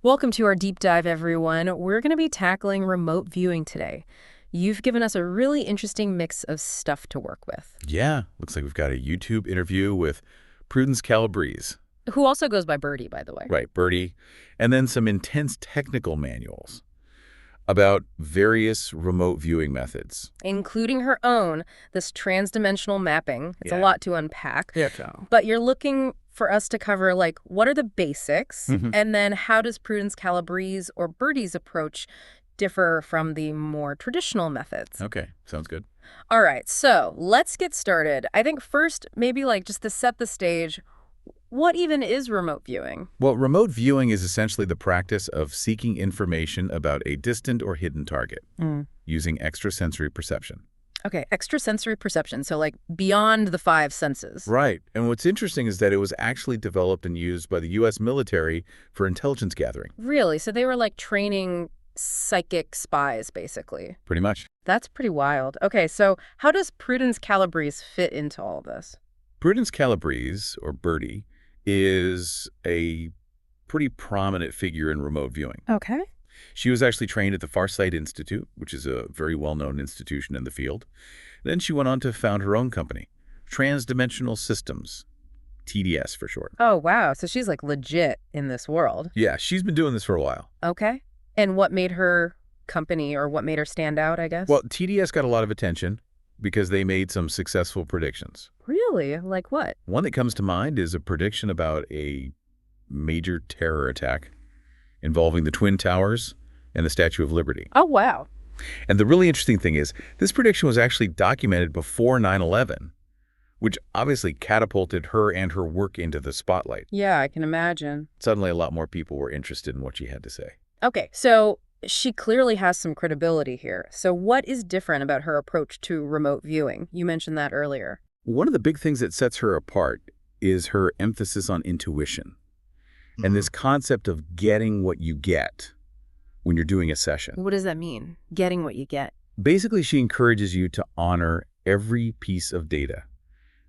Welcome to our deep dive, everyone. We're going to be tackling remote viewing today. You've given us a really interesting mix of stuff to work with. Yeah, looks like we've got a YouTube interview with Prudence Calabrese. Who also goes by Birdie, by the way. Right, Birdie. And then some intense technical manuals about various remote viewing methods. Including her own, this transdimensional mapping. It's a Yeah. lot to unpack. Yeah, so. But you're looking for us to cover, like, what are the basics? Mhm. And then how does Prudence Calabrese or Birdie's approach differ from the more traditional methods? Okay, sounds good. All right, so let's get started. I think first, maybe like just to set the stage, what even is remote viewing? Well, remote viewing is essentially the practice of seeking information about a distant or hidden target using extrasensory perception. Okay, extrasensory perception, so like beyond the five senses. Right, and what's interesting is that it was actually developed and used by the U.S. military for intelligence gathering. Really? So they were like training psychic spies, basically. Pretty much. That's pretty wild. Okay, so how does Prudence Calabrese fit into all of this? Prudence Calabrese, or Birdie, is a pretty prominent figure in remote viewing. Okay. She was actually trained at the Farsight Institute, which is a very well-known institution in the field. Then she went on to found her own company, Transdimensional Systems, TDS for short. Oh, wow. So she's like legit in this world. Yeah, she's been doing this for a while. Okay. And what made her company or what made her stand out, I guess? Well, TDS got a lot of attention because they made some successful predictions. Really? Like what? One that comes to mind is a prediction about a major terror attack involving the Twin Towers and the Statue of Liberty. Oh, wow. And the really interesting thing is, this prediction was actually documented before 9/11, which obviously catapulted her and her work into the spotlight. Yeah, I can imagine. Suddenly, a lot more people were interested in what she had to say. Okay, so she clearly has some credibility here. So what is different about her approach to remote viewing? You mentioned that earlier. One of the big things that sets her apart is her emphasis on intuition and this concept of getting what you get when you're doing a session. What does that mean? Getting what you get. Basically, she encourages you to honor every piece of data,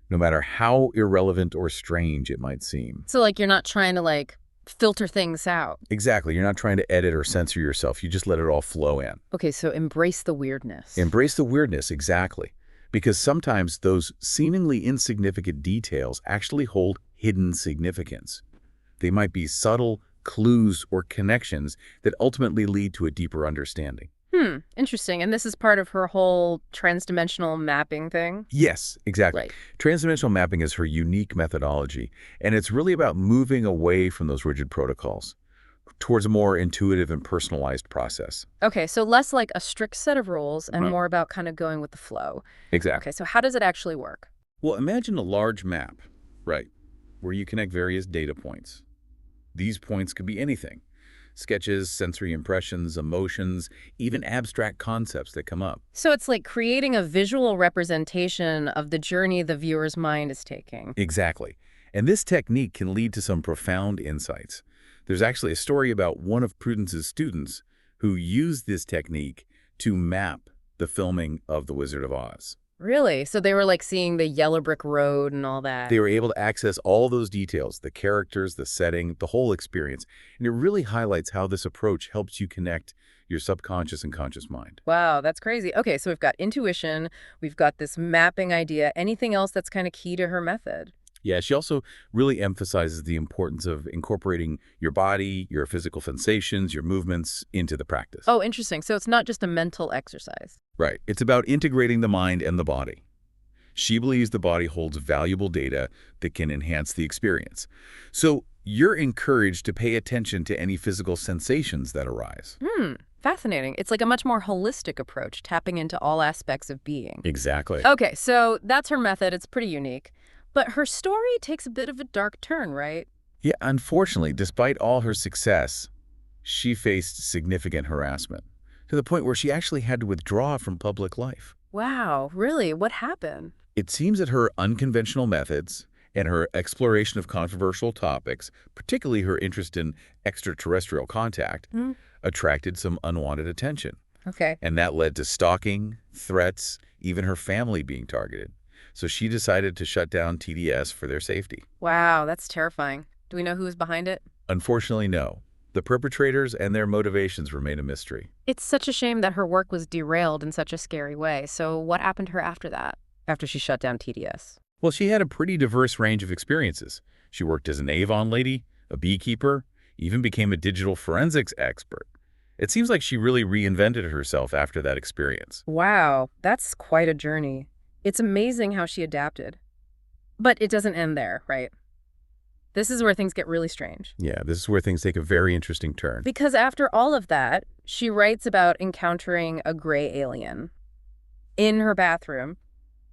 no matter how irrelevant or strange it might seem. So like you're not trying to like filter things out. Exactly. You're not trying to edit or censor yourself. You just let it all flow in. Okay, so embrace the weirdness. Embrace the weirdness, exactly. Because sometimes those seemingly insignificant details actually hold hidden significance. They might be subtle clues or connections that ultimately lead to a deeper understanding. Interesting. And this is part of her whole transdimensional mapping thing? Yes, exactly. Right. Transdimensional mapping is her unique methodology, and it's really about moving away from those rigid protocols towards a more intuitive and personalized process. Okay, so less like a strict set of rules and Right. more about kind of going with the flow. Exactly. Okay, so how does it actually work? Well, imagine a large map, right, where you connect various data points. These points could be anything: sketches, sensory impressions, emotions, even abstract concepts that come up. So it's like creating a visual representation of the journey the viewer's mind is taking. Exactly. And this technique can lead to some profound insights. There's actually a story about one of Prudence's students who used this technique to map the filming of The Wizard of Oz. Really? So they were like seeing the yellow brick road and all that. They were able to access all those details, the characters, the setting, the whole experience. And it really highlights how this approach helps you connect your subconscious and conscious mind. Wow, that's crazy. Okay, so we've got intuition, we've got this mapping idea. Anything else that's kind of key to her method? Yeah, she also really emphasizes the importance of incorporating your body, your physical sensations, your movements into the practice. Oh, interesting. So it's not just a mental exercise. Right. It's about integrating the mind and the body. She believes the body holds valuable data that can enhance the experience. So you're encouraged to pay attention to any physical sensations that arise. Fascinating. It's like a much more holistic approach, tapping into all aspects of being. Exactly. Okay, so that's her method. It's pretty unique. But her story takes a bit of a dark turn, right? Yeah, unfortunately, despite all her success, she faced significant harassment to the point where she actually had to withdraw from public life. Wow, really? What happened? It seems that her unconventional methods and her exploration of controversial topics, particularly her interest in extraterrestrial contact, attracted some unwanted attention. Okay. And that led to stalking, threats, even her family being targeted. So she decided to shut down TDS for their safety. Wow, that's terrifying. Do we know who was behind it? Unfortunately, no. The perpetrators and their motivations remain a mystery. It's such a shame that her work was derailed in such a scary way. So what happened to her after that? After she shut down TDS? Well, she had a pretty diverse range of experiences. She worked as an Avon lady, a beekeeper, even became a digital forensics expert. It seems like she really reinvented herself after that experience. Wow, that's quite a journey. It's amazing how she adapted. But it doesn't end there, right? This is where things get really strange. Yeah, this is where things take a very interesting turn. Because after all of that, she writes about encountering a gray alien in her bathroom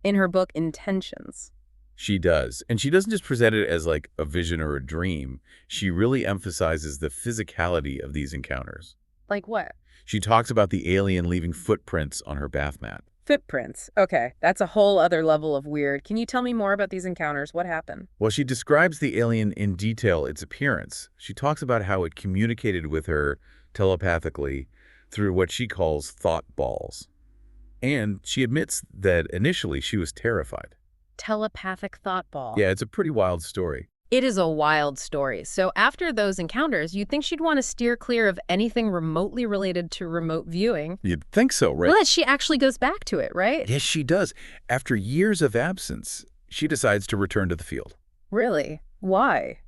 in her book Intentions. She does. And she doesn't just present it as like a vision or a dream. She really emphasizes the physicality of these encounters. Like what? She talks about the alien leaving footprints on her bath mat. Footprints. Okay, that's a whole other level of weird. Can you tell me more about these encounters? What happened? Well, she describes the alien in detail, its appearance. She talks about how it communicated with her telepathically through what she calls thought balls. And she admits that initially she was terrified. Telepathic thought ball. Yeah, it's a pretty wild story. It is a wild story. So after those encounters, you'd think she'd want to steer clear of anything remotely related to remote viewing. You'd think so, right? But she actually goes back to it, right? Yes, she does. After years of absence, she decides to return to the field. Really? Why?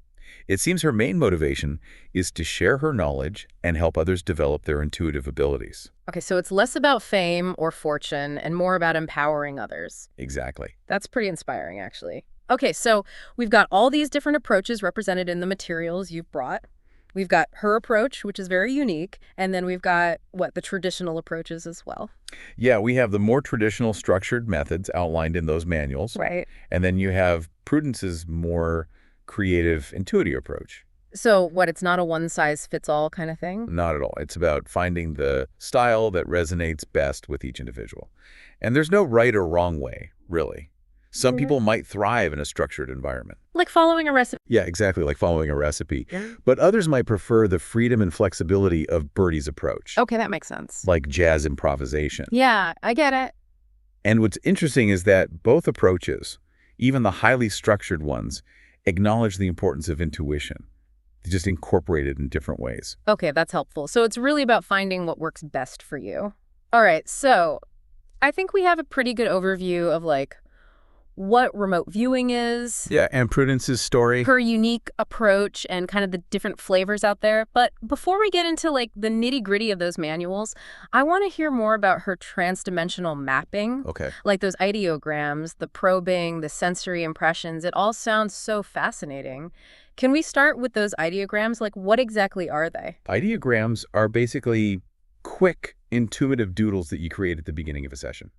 It seems her main motivation is to share her knowledge and help others develop their intuitive abilities. Okay, so it's less about fame or fortune and more about empowering others. Exactly. That's pretty inspiring, actually. Okay, so we've got all these different approaches represented in the materials you've brought. We've got her approach, which is very unique, and then we've got, the traditional approaches as well. Yeah, we have the more traditional structured methods outlined in those manuals. Right. And then you have Prudence's more creative, intuitive approach. So it's not a one-size-fits-all kind of thing? Not at all. It's about finding the style that resonates best with each individual. And there's no right or wrong way, really. Some people might thrive in a structured environment. Like following a recipe. Yeah, exactly, like following a recipe. Yeah. But others might prefer the freedom and flexibility of Birdie's approach. Okay, that makes sense. Like jazz improvisation. Yeah, I get it. And what's interesting is that both approaches, even the highly structured ones, acknowledge the importance of intuition. They just incorporate it in different ways. Okay, that's helpful. So it's really about finding what works best for you. All right, so I think we have a pretty good overview of what remote viewing is. Yeah, and Prudence's story. Her unique approach and kind of the different flavors out there. But before we get into the nitty-gritty of those manuals, I want to hear more about her transdimensional mapping. Okay. Like those ideograms, the probing, the sensory impressions. It all sounds so fascinating. Can we start with those ideograms? What exactly are they? Ideograms are basically quick, intuitive doodles that you create at the beginning of a session.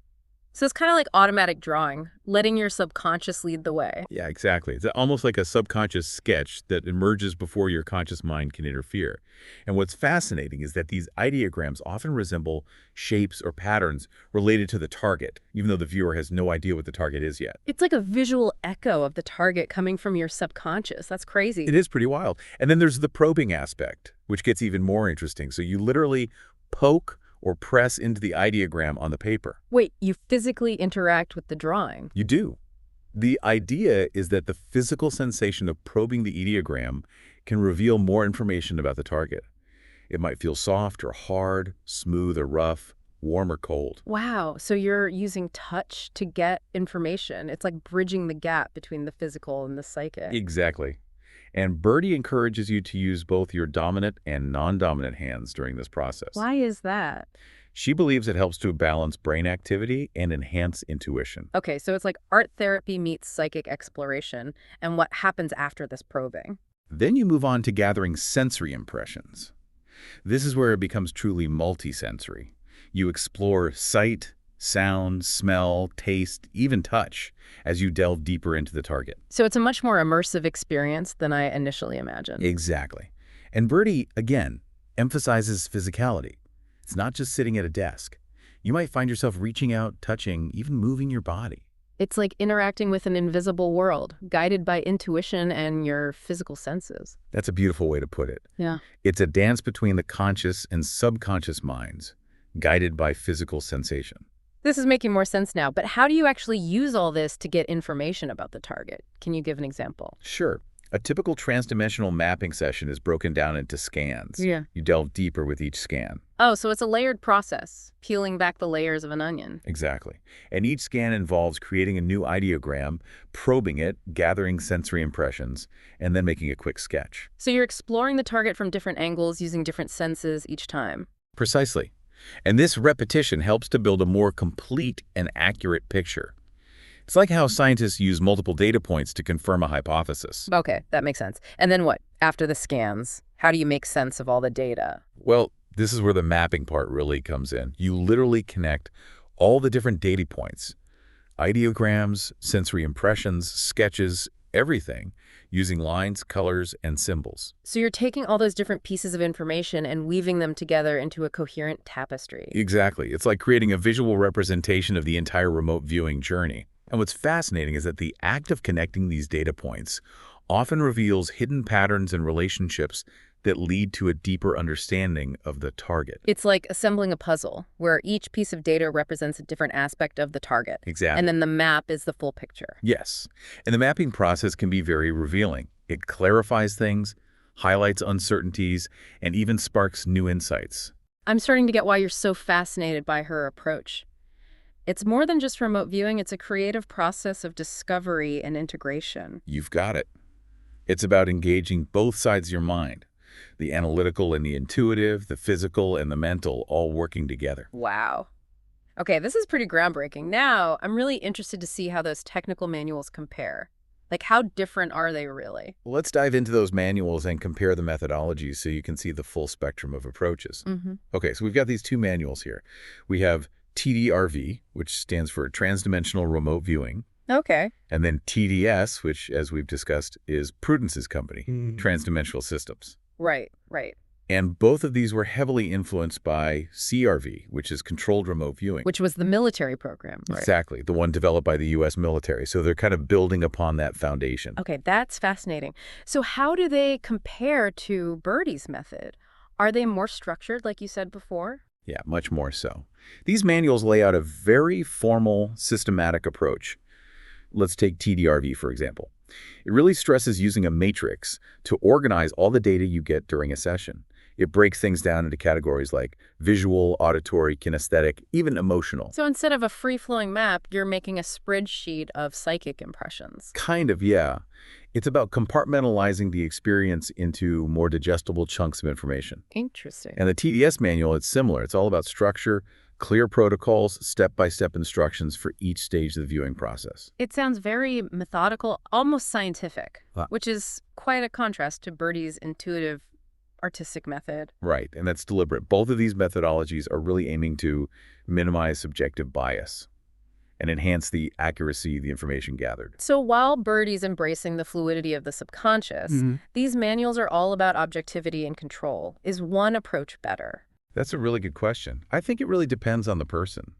So it's kind of like automatic drawing, letting your subconscious lead the way. Yeah, exactly. It's almost like a subconscious sketch that emerges before your conscious mind can interfere. And what's fascinating is that these ideograms often resemble shapes or patterns related to the target, even though the viewer has no idea what the target is yet. It's like a visual echo of the target coming from your subconscious. That's crazy. It is pretty wild. And then there's the probing aspect, which gets even more interesting. So you literally poke or press into the ideogram on the paper. Wait, you physically interact with the drawing? You do. The idea is that the physical sensation of probing the ideogram can reveal more information about the target. It might feel soft or hard, smooth or rough, warm or cold. Wow, so you're using touch to get information. It's like bridging the gap between the physical and the psychic. Exactly. And Birdie encourages you to use both your dominant and non-dominant hands during this process. Why is that? She believes it helps to balance brain activity and enhance intuition. Okay, so it's like art therapy meets psychic exploration, and what happens after this probing? Then you move on to gathering sensory impressions. This is where it becomes truly multisensory. You explore sight, sound, smell, taste, even touch as you delve deeper into the target. So it's a much more immersive experience than I initially imagined. Exactly. And Birdie, again, emphasizes physicality. It's not just sitting at a desk. You might find yourself reaching out, touching, even moving your body. It's like interacting with an invisible world, guided by intuition and your physical senses. That's a beautiful way to put it. Yeah. It's a dance between the conscious and subconscious minds, guided by physical sensation. This is making more sense now, but how do you actually use all this to get information about the target? Can you give an example? Sure. A typical transdimensional mapping session is broken down into scans. Yeah. You delve deeper with each scan. Oh, so it's a layered process, peeling back the layers of an onion. Exactly. And each scan involves creating a new ideogram, probing it, gathering sensory impressions, and then making a quick sketch. So you're exploring the target from different angles using different senses each time. Precisely. And this repetition helps to build a more complete and accurate picture. It's like how scientists use multiple data points to confirm a hypothesis. Okay, that makes sense. And then what? After the scans, how do you make sense of all the data? Well, this is where the mapping part really comes in. You literally connect all the different data points, ideograms, sensory impressions, sketches, everything, using lines, colors, and symbols. So you're taking all those different pieces of information and weaving them together into a coherent tapestry. Exactly. It's like creating a visual representation of the entire remote viewing journey. And what's fascinating is that the act of connecting these data points often reveals hidden patterns and relationships that lead to a deeper understanding of the target. It's like assembling a puzzle, where each piece of data represents a different aspect of the target. Exactly. And then the map is the full picture. Yes. And the mapping process can be very revealing. It clarifies things, highlights uncertainties, and even sparks new insights. I'm starting to get why you're so fascinated by her approach. It's more than just remote viewing, it's a creative process of discovery and integration. You've got it. It's about engaging both sides of your mind, the analytical and the intuitive, the physical and the mental, all working together. Wow. Okay, this is pretty groundbreaking. Now, I'm really interested to see how those technical manuals compare. Like, how different are they really? Let's dive into those manuals and compare the methodologies so you can see the full spectrum of approaches. Okay, so we've got these two manuals here. We have TDRV, which stands for Transdimensional Remote Viewing, Okay. and then TDS, which, as we've discussed, is Prudence's company, Transdimensional Systems. Right, right. And both of these were heavily influenced by CRV, which is Controlled Remote Viewing. Which was the military program, right? Exactly, the one developed by the U.S. military. So they're kind of building upon that foundation. Okay, that's fascinating. So how do they compare to Birdie's method? Are they more structured, like you said before? Yeah, much more so. These manuals lay out a very formal, systematic approach. Let's take TDRV, for example. It really stresses using a matrix to organize all the data you get during a session. It breaks things down into categories like visual, auditory, kinesthetic, even emotional. So instead of a free-flowing map, you're making a spreadsheet of psychic impressions. Kind of, yeah. It's about compartmentalizing the experience into more digestible chunks of information. Interesting. And the TDS manual, it's similar. It's all about structure, clear protocols, step-by-step instructions for each stage of the viewing process. It sounds very methodical, almost scientific, Huh. which is quite a contrast to Birdie's intuitive artistic method. Right, and that's deliberate. Both of these methodologies are really aiming to minimize subjective bias and enhance the accuracy of the information gathered. So while Birdie's embracing the fluidity of the subconscious, these manuals are all about objectivity and control. Is one approach better? That's a really good question. I think it really depends on the person.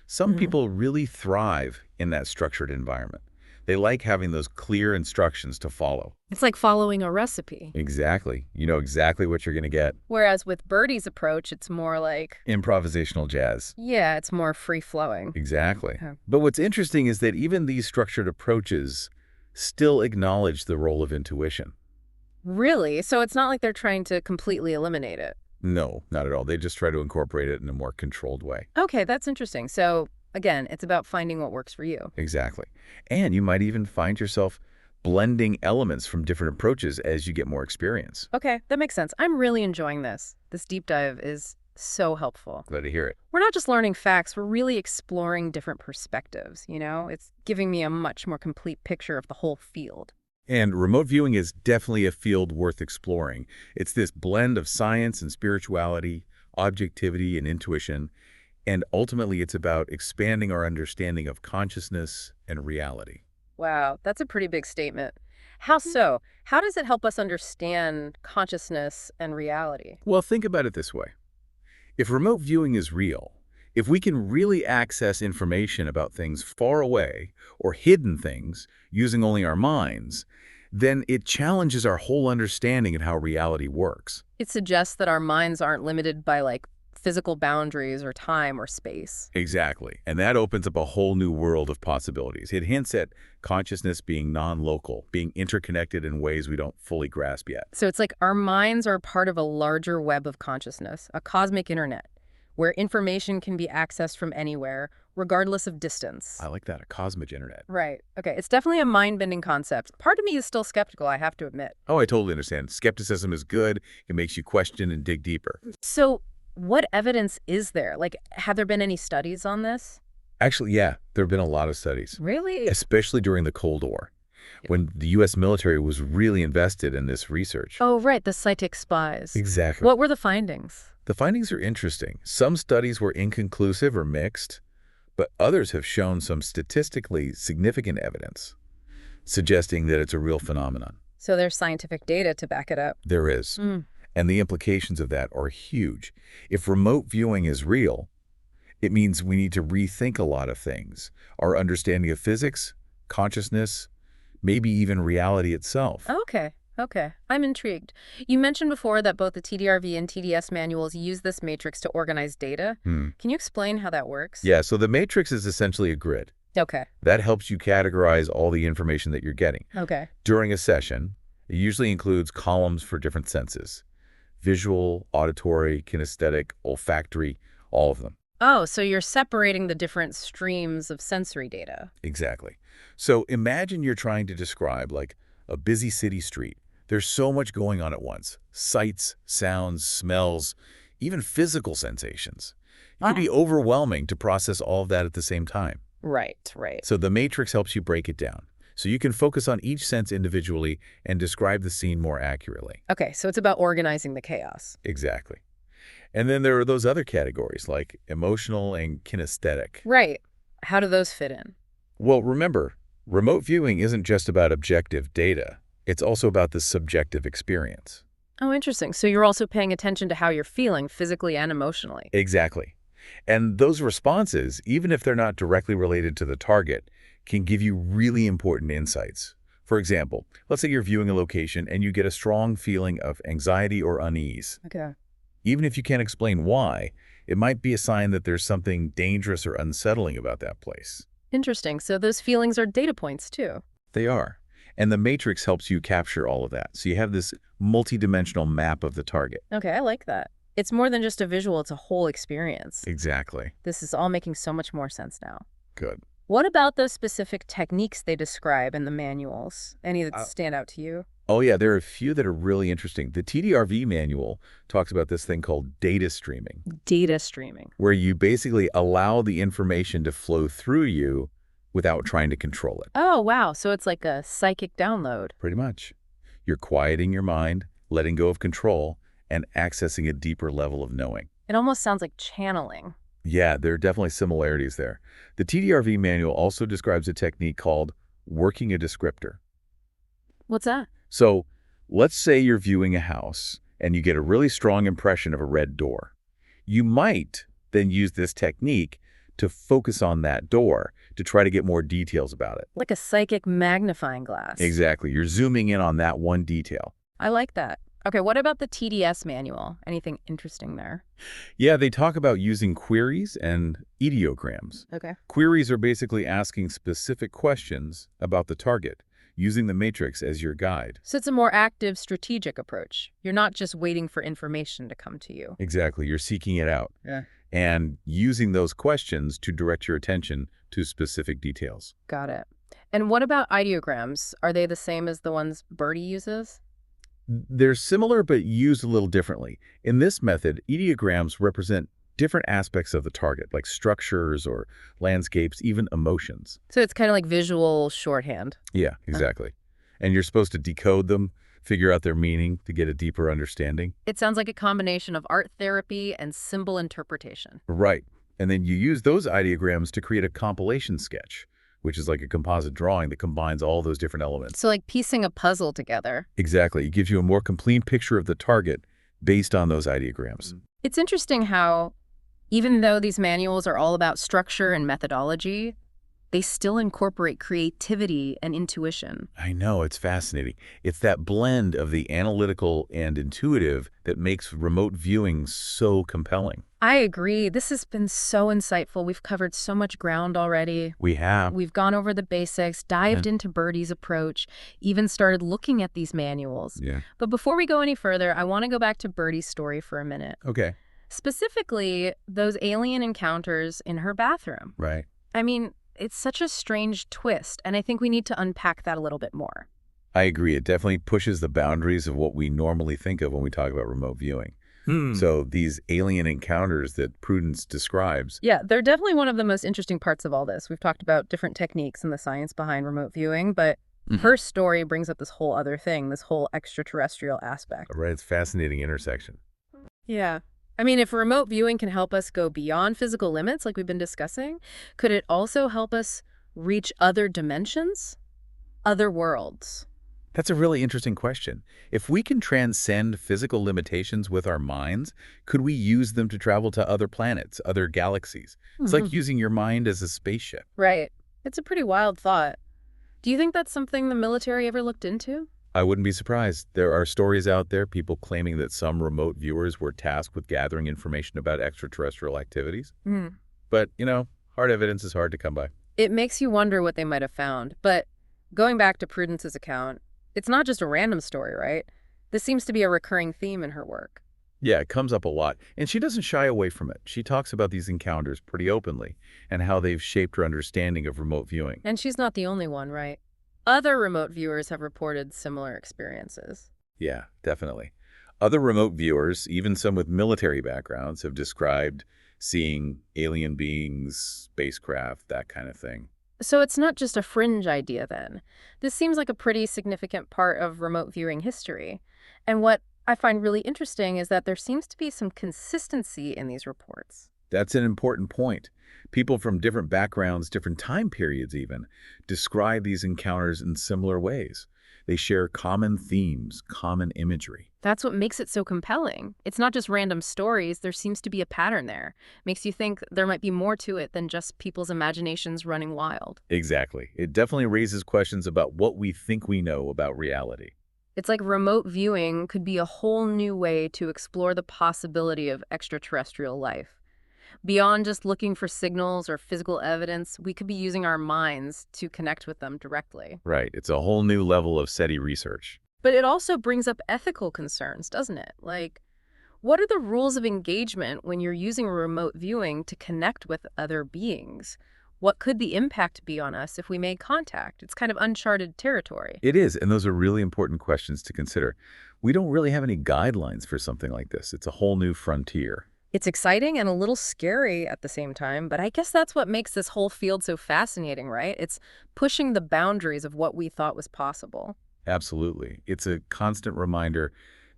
Some people really thrive in that structured environment. They like having those clear instructions to follow. It's like following a recipe. Exactly. You know exactly what you're going to get. Whereas with Birdie's approach, it's more like, Improvisational jazz. yeah, it's more free-flowing. Exactly. Huh. But what's interesting is that even these structured approaches still acknowledge the role of intuition. Really? So it's not like they're trying to completely eliminate it. No, not at all. They just try to incorporate it in a more controlled way. Okay, that's interesting. So again, it's about finding what works for you. Exactly. And you might even find yourself blending elements from different approaches as you get more experience. Okay, that makes sense. I'm really enjoying this. This deep dive is so helpful. Glad to hear it. We're not just learning facts, we're really exploring different perspectives, you know? It's giving me a much more complete picture of the whole field. And remote viewing is definitely a field worth exploring. It's this blend of science and spirituality, objectivity and intuition, and ultimately it's about expanding our understanding of consciousness and reality. Wow, that's a pretty big statement. How so? How does it help us understand consciousness and reality? Well, think about it this way. If remote viewing is real, if we can really access information about things far away or hidden things using only our minds, then it challenges our whole understanding of how reality works. It suggests that our minds aren't limited by, like, physical boundaries or time or space. Exactly. And that opens up a whole new world of possibilities. It hints at consciousness being non-local, being interconnected in ways we don't fully grasp yet. So it's like our minds are part of a larger web of consciousness, a cosmic internet, where information can be accessed from anywhere, regardless of distance. I like that, a cosmic internet. Right. Okay. It's definitely a mind-bending concept. Part of me is still skeptical, I have to admit. Oh, I totally understand. Skepticism is good. It makes you question and dig deeper. So what evidence is there? Like, have there been any studies on this? Actually, yeah, there have been a lot of studies, Really? especially during the Cold War, when the U.S. military was really invested in this research. Oh, right. The psychic spies. Exactly. What were the findings? The findings are interesting. Some studies were inconclusive or mixed, but others have shown some statistically significant evidence, suggesting that it's a real phenomenon. So there's scientific data to back it up. There is. Mm. And the implications of that are huge. If remote viewing is real, it means we need to rethink a lot of things. Our understanding of physics, consciousness, maybe even reality itself. Okay. Okay. I'm intrigued. You mentioned before that both the TDRV and TDS manuals use this matrix to organize data. Can you explain how that works? Yeah, so the matrix is essentially a grid. Okay. That helps you categorize all the information that you're getting. Okay. During a session, it usually includes columns for different senses: visual, auditory, kinesthetic, olfactory, all of them. Oh, so you're separating the different streams of sensory data. Exactly. So imagine you're trying to describe like a busy city street. There's so much going on at once: sights, sounds, smells, even physical sensations. It can be overwhelming to process all of that at the same time. Right, right. So the matrix helps you break it down, so you can focus on each sense individually and describe the scene more accurately. Okay, so it's about organizing the chaos. Exactly. And then there are those other categories like emotional and kinesthetic. Right. How do those fit in? Well, remember, remote viewing isn't just about objective data. It's also about the subjective experience. Oh, interesting. So you're also paying attention to how you're feeling physically and emotionally. Exactly. And those responses, even if they're not directly related to the target, can give you really important insights. For example, let's say you're viewing a location and you get a strong feeling of anxiety or unease. Okay. Even if you can't explain why, it might be a sign that there's something dangerous or unsettling about that place. Interesting. So those feelings are data points too. They are. And the matrix helps you capture all of that. So you have this multidimensional map of the target. Okay, I like that. It's more than just a visual, it's a whole experience. Exactly. This is all making so much more sense now. Good. What about those specific techniques they describe in the manuals? Any that stand out to you? Oh, yeah, there are a few that are really interesting. The TDRV manual talks about this thing called data streaming, Data streaming. where you basically allow the information to flow through you without trying to control it. Oh, wow. So it's like a psychic download. Pretty much. You're quieting your mind, letting go of control, and accessing a deeper level of knowing. It almost sounds like channeling. Yeah, there are definitely similarities there. The TDRV manual also describes a technique called working a descriptor. What's that? So let's say you're viewing a house and you get a really strong impression of a red door. You might then use this technique to focus on that door to try to get more details about it. Like a psychic magnifying glass. Exactly. You're zooming in on that one detail. I like that. Okay, what about the TDS manual? Anything interesting there? Yeah, they talk about using queries and ideograms. Okay. Queries are basically asking specific questions about the target, using the matrix as your guide. So it's a more active, strategic approach. You're not just waiting for information to come to you. Exactly. You're seeking it out. Yeah. And using those questions to direct your attention to specific details. Got it. And what about ideograms? Are they the same as the ones Birdie uses? They're similar but used a little differently. In this method, ideograms represent different aspects of the target, like structures or landscapes, even emotions. So it's kind of like visual shorthand. Yeah, exactly. And you're supposed to decode them, figure out their meaning to get a deeper understanding. It sounds like a combination of art therapy and symbol interpretation. Right. And then you use those ideograms to create a compilation sketch, which is like a composite drawing that combines all those different elements. So like piecing a puzzle together. Exactly. It gives you a more complete picture of the target based on those ideograms. It's interesting how, even though these manuals are all about structure and methodology, they still incorporate creativity and intuition. I know, it's fascinating. It's that blend of the analytical and intuitive that makes remote viewing so compelling. I agree. This has been so insightful. We've covered so much ground already. We have. We've gone over the basics, dived into Birdie's approach, even started looking at these manuals. Yeah. But before we go any further, I want to go back to Birdie's story for a minute. Okay. Specifically, those alien encounters in her bathroom. Right. I mean, it's such a strange twist, and I think we need to unpack that a little bit more. I agree. It definitely pushes the boundaries of what we normally think of when we talk about remote viewing. So these alien encounters that Prudence describes. Yeah, they're definitely one of the most interesting parts of all this. We've talked about different techniques and the science behind remote viewing, but her story brings up this whole other thing, this whole extraterrestrial aspect. Right, it's a fascinating intersection. Yeah. I mean, if remote viewing can help us go beyond physical limits like we've been discussing, could it also help us reach other dimensions, other worlds? That's a really interesting question. If we can transcend physical limitations with our minds, could we use them to travel to other planets, other galaxies? It's like using your mind as a spaceship. Right. It's a pretty wild thought. Do you think that's something the military ever looked into? I wouldn't be surprised. There are stories out there, people claiming that some remote viewers were tasked with gathering information about extraterrestrial activities. But, hard evidence is hard to come by. It makes you wonder what they might have found. But going back to Prudence's account, it's not just a random story, right? This seems to be a recurring theme in her work. Yeah, it comes up a lot, and she doesn't shy away from it. She talks about these encounters pretty openly and how they've shaped her understanding of remote viewing. And she's not the only one, right? Other remote viewers have reported similar experiences. Yeah, definitely. Other remote viewers, even some with military backgrounds, have described seeing alien beings, spacecraft, that kind of thing. So it's not just a fringe idea then. This seems like a pretty significant part of remote viewing history. And what I find really interesting is that there seems to be some consistency in these reports. That's an important point. People from different backgrounds, different time periods even, describe these encounters in similar ways. They share common themes, common imagery. That's what makes it so compelling. It's not just random stories, there seems to be a pattern there. Makes you think there might be more to it than just people's imaginations running wild. Exactly. It definitely raises questions about what we think we know about reality. It's like remote viewing could be a whole new way to explore the possibility of extraterrestrial life. Beyond just looking for signals or physical evidence, we could be using our minds to connect with them directly. Right. It's a whole new level of SETI research. But it also brings up ethical concerns, doesn't it? Like, what are the rules of engagement when you're using remote viewing to connect with other beings? What could the impact be on us if we made contact? It's kind of uncharted territory. It is, and those are really important questions to consider. We don't really have any guidelines for something like this. It's a whole new frontier. It's exciting and a little scary at the same time, but I guess that's what makes this whole field so fascinating, right? It's pushing the boundaries of what we thought was possible. Absolutely. It's a constant reminder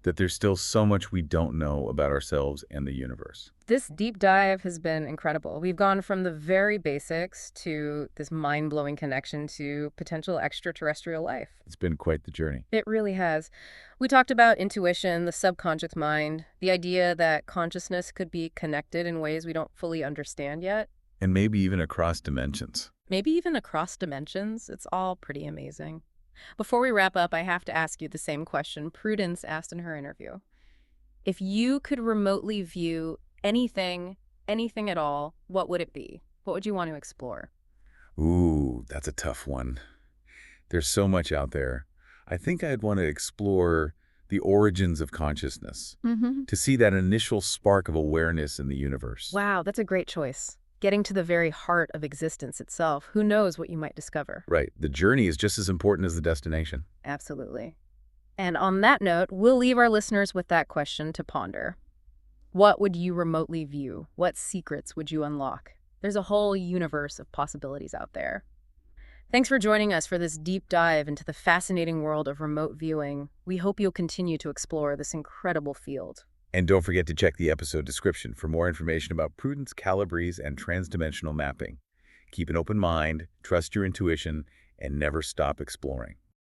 that there's still so much we don't know about ourselves and the universe. This deep dive has been incredible. We've gone from the very basics to this mind-blowing connection to potential extraterrestrial life. It's been quite the journey. It really has. We talked about intuition, the subconscious mind, the idea that consciousness could be connected in ways we don't fully understand yet. And maybe even across dimensions. Maybe even across dimensions. It's all pretty amazing. Before we wrap up, I have to ask you the same question Prudence asked in her interview. If you could remotely view anything at all, what would it be? What would you want to explore? Ooh, that's a tough one. There's so much out there. I think I'd want to explore the origins of consciousness, to see that initial spark of awareness in the universe. Wow, that's a great choice. Getting to the very heart of existence itself. Who knows what you might discover? Right. The journey is just as important as the destination. Absolutely. And on that note, we'll leave our listeners with that question to ponder. What would you remotely view? What secrets would you unlock? There's a whole universe of possibilities out there. Thanks for joining us for this deep dive into the fascinating world of remote viewing. We hope you'll continue to explore this incredible field. And don't forget to check the episode description for more information about Prudence Calabrese and transdimensional mapping. Keep an open mind, trust your intuition, and never stop exploring.